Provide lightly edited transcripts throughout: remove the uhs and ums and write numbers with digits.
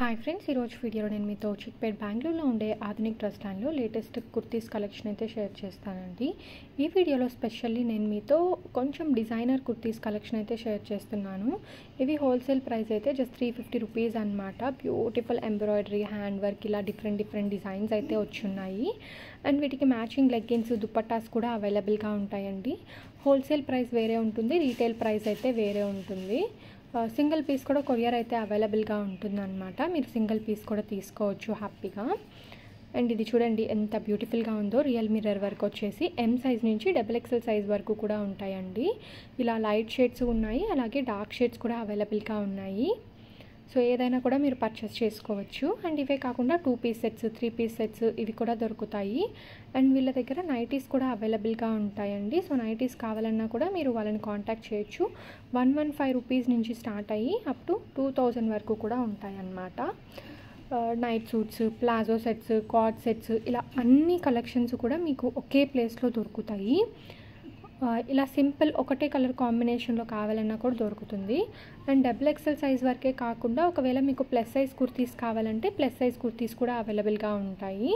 Hi friends, ఈరోజు వీడియోలో నేను మీతో చిక్పేట్ బెంగళూరులో ఉండే ఆధునిక్ డ్రెస్ స్టాండ్లో లేటెస్ట్ కుర్తీస్ కలెక్షన్ అయితే షేర్ చేస్తానండి. ఈ వీడియోలో స్పెషల్లీ నేను మీతో కొంచెం డిజైనర్ కుర్తీస్ కలెక్షన్ అయితే షేర్ చేస్తున్నాను. ఇవి హోల్సేల్ ప్రైస్ అయితే జస్ట్ 350 రూపీస్ అనమాట. బ్యూటిఫుల్ ఎంబ్రాయిడరీ, హ్యాండ్ వర్క్, ఇలా డిఫరెంట్ డిజైన్స్ అయితే వచ్చున్నాయి. అండ్ వీటికి మ్యాచింగ్ లెగ్గిన్స్, దుపట్టాస్ కూడా అవైలబుల్గా ఉంటాయండి. హోల్సేల్ ప్రైస్ వేరే ఉంటుంది, రీటైల్ ప్రైస్ అయితే వేరే ఉంటుంది. సింగిల్ పీస్ కూడా కొరియర్ అయితే అవైలబుల్గా ఉంటుందన్నమాట. మీరు సింగిల్ పీస్ కూడా తీసుకోవచ్చు హ్యాపీగా. అండ్ ఇది చూడండి ఎంత బ్యూటిఫుల్గా ఉందో. రియల్ మిర్రర్ వర్క్ వచ్చేసి ఎం సైజ్ నుంచి XXL సైజ్ వరకు కూడా ఉంటాయండి. ఇలా లైట్ షేడ్స్ ఉన్నాయి, అలాగే డార్క్ షేడ్స్ కూడా అవైలబుల్గా ఉన్నాయి. సో ఏదైనా కూడా మీరు పర్చేస్ చేసుకోవచ్చు. అండ్ ఇవే కాకుండా 2 పీస్ సెట్స్, 3 పీస్ సెట్స్ ఇవి కూడా దొరుకుతాయి. అండ్ వీళ్ళ దగ్గర నైటీస్ కూడా అవైలబుల్గా ఉంటాయండి. సో నైటీస్ కావాలన్నా కూడా మీరు వాళ్ళని కాంటాక్ట్ చేయొచ్చు. 115 రూపీస్ నుంచి స్టార్ట్ అయ్యి అప్ టు 2000 వరకు కూడా ఉంటాయన్నమాట. Night suits, palazzo sets, card sets, ఇలా అన్ని కలెక్షన్స్ కూడా మీకు ఒకే ప్లేస్లో దొరుకుతాయి. ఇలా సింపుల్ ఒకటే కలర్ కాంబినేషన్లో కావాలన్నా కూడా దొరుకుతుంది. అండ్ XXL సైజ్ వరకే కాకుండా ఒకవేళ మీకు ప్లస్ సైజ్ కుర్తీస్ కావాలంటే ప్లస్ సైజ్ కుర్తీస్ కూడా అవైలబుల్గా ఉంటాయి.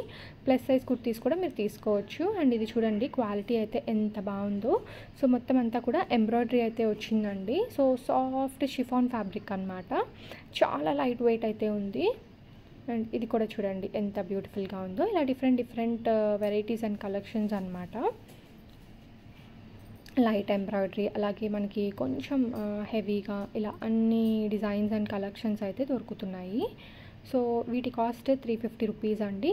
ప్లస్ సైజ్ కుర్తీస్ కూడా మీరు తీసుకోవచ్చు. అండ్ ఇది చూడండి క్వాలిటీ అయితే ఎంత బాగుందో. సో మొత్తం అంతా కూడా ఎంబ్రాయిడరీ అయితే వచ్చిందండి. సో సాఫ్ట్ షిఫాన్ ఫ్యాబ్రిక్ అనమాట. చాలా లైట్ వెయిట్ అయితే ఉంది. అండ్ ఇది కూడా చూడండి ఎంత బ్యూటిఫుల్గా ఉందో. ఇలా డిఫరెంట్ వెరైటీస్ అండ్ కలెక్షన్స్ అనమాట. లైట్ ఎంబ్రాయిడరీ, అలాగే మనకి కొంచెం హెవీగా, ఇలా అన్ని డిజైన్స్ అండ్ కలెక్షన్స్ అయితే దొరుకుతున్నాయి. సో వీటి కాస్ట్ 350 రూపీస్ అండి.